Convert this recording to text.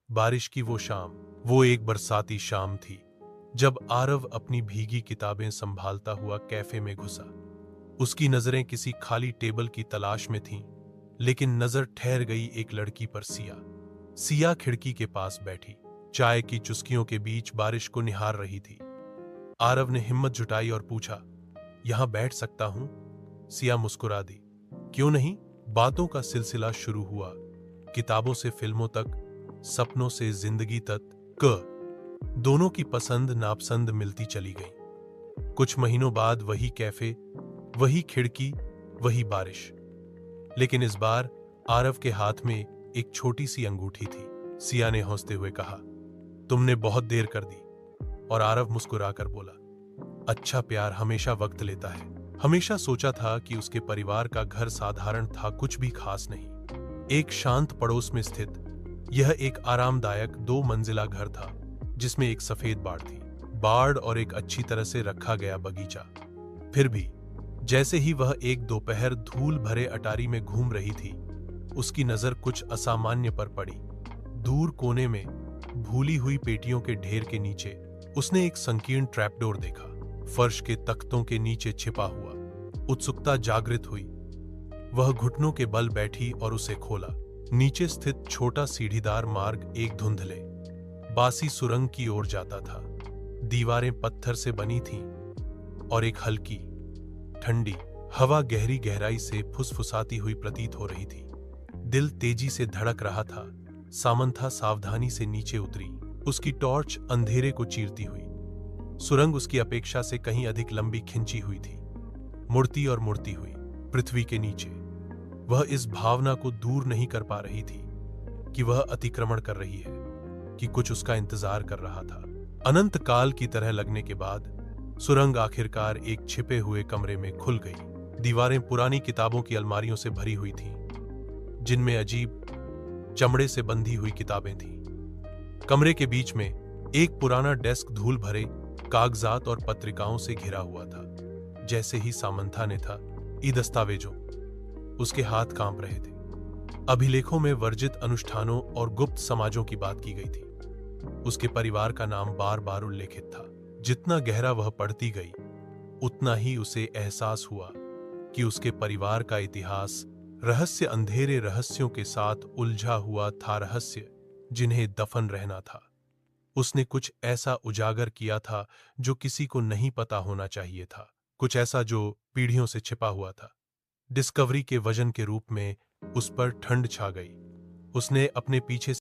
बारिश की वो शाम, वो एक बरसाती शाम थी, जब आरव अपनी भीगी किताबें संभालता हुआ कैफे में घुसा। उसकी नजरें किसी खाली टेबल की तलाश में थीं, लेकिन नजर ठहर गई एक लड़की पर। सिया। सिया खिड़की के पास बैठी, चाय की चुस्कियों के बीच बारिश को निहार रही थी। आरव ने हिम्मत जुटाई और पूछा, यहां बैठ सकता हूं? सिया मुस्कुरा दी। क्यों नहीं? बातों का सिलसिला शुरू हुआ, किताबों से फिल्मों तक, सपनों से जिंदगी तक। दोनों की पसंद नापसंद मिलती चली गई। कुछ महीनों बाद वही कैफे, वही खिड़की, वही बारिश। लेकिन इस बार आरव के हाथ में एक छोटी सी अंगूठी थी। सिया ने हंसते हुए कहा, तुमने बहुत देर कर दी। और आरव मुस्कुराकर बोला, अच्छा प्यार हमेशा वक्त लेता है। हमेशा सोचा था कि उसके परिवार का घर साधारण था, कुछ भी खास नहीं। एक शांत पड़ोस में स्थित यह एक आरामदायक 2 मंजिला घर था, जिसमें एक सफेद बाड़ और एक अच्छी तरह से रखा गया बगीचा। फिर भी जैसे ही वह एक दोपहर धूल भरे अटारी में घूम रही थी, उसकी नजर कुछ असामान्य पर पड़ी। दूर कोने में भूली हुई पेटियों के ढेर के नीचे उसने एक संकीर्ण ट्रैपडोर देखा, फर्श के तख्तों के नीचे छिपा हुआ। उत्सुकता जागृत हुई। वह घुटनों के बल बैठी और उसे खोला। नीचे स्थित छोटा सीढ़ीदार मार्ग एक धुंधले, बासी सुरंग की ओर जाता था। दीवारें पत्थर से बनी थीं और एक हल्की, ठंडी हवा गहरी गहराई से फुसफुसाती हुई प्रतीत हो रही थी। दिल तेजी से धड़क रहा था। सामंथा सावधानी से नीचे उतरी, उसकी टॉर्च अंधेरे को चीरती हुई। सुरंग उसकी अपेक्षा से कहीं अधिक लंबी खिंची हुई थी, मुड़ती और मुड़ती हुई। पृथ्वी के नीचे वह इस भावना को दूर नहीं कर पा रही थी कि वह अतिक्रमण कर रही है, कि कुछ उसका इंतजार कर रहा था। अनंत काल की तरह लगने के बाद सुरंग आखिरकार एक छिपे हुए कमरे में खुल गई। दीवारें पुरानी किताबों की अलमारियों से भरी हुई थीं, जिनमें अजीब चमड़े से बंधी हुई किताबें थीं। कमरे के बीच में एक पुराना डेस्क धूल भरे कागजात और पत्रिकाओं से घिरा हुआ था। जैसे ही सामंथा ने था, ई दस्तावेजों, उसके हाथ कांप रहे थे। अभिलेखों में वर्जित अनुष्ठानों और गुप्त समाजों की बात की गई थी। उसके परिवार का नाम बार बार उल्लेखित था। जितना गहरा वह पढ़ती गई, उतना ही उसे एहसास हुआ कि उसके परिवार का इतिहास रहस्य, अंधेरे रहस्यों के साथ उलझा हुआ था, रहस्य जिन्हें दफन रहना था। उसने कुछ ऐसा उजागर किया था जो किसी को नहीं पता होना चाहिए था, कुछ ऐसा जो पीढ़ियों से छिपा हुआ था। डिस्कवरी के वजन के रूप में उस पर ठंड छा गई। उसने अपने पीछे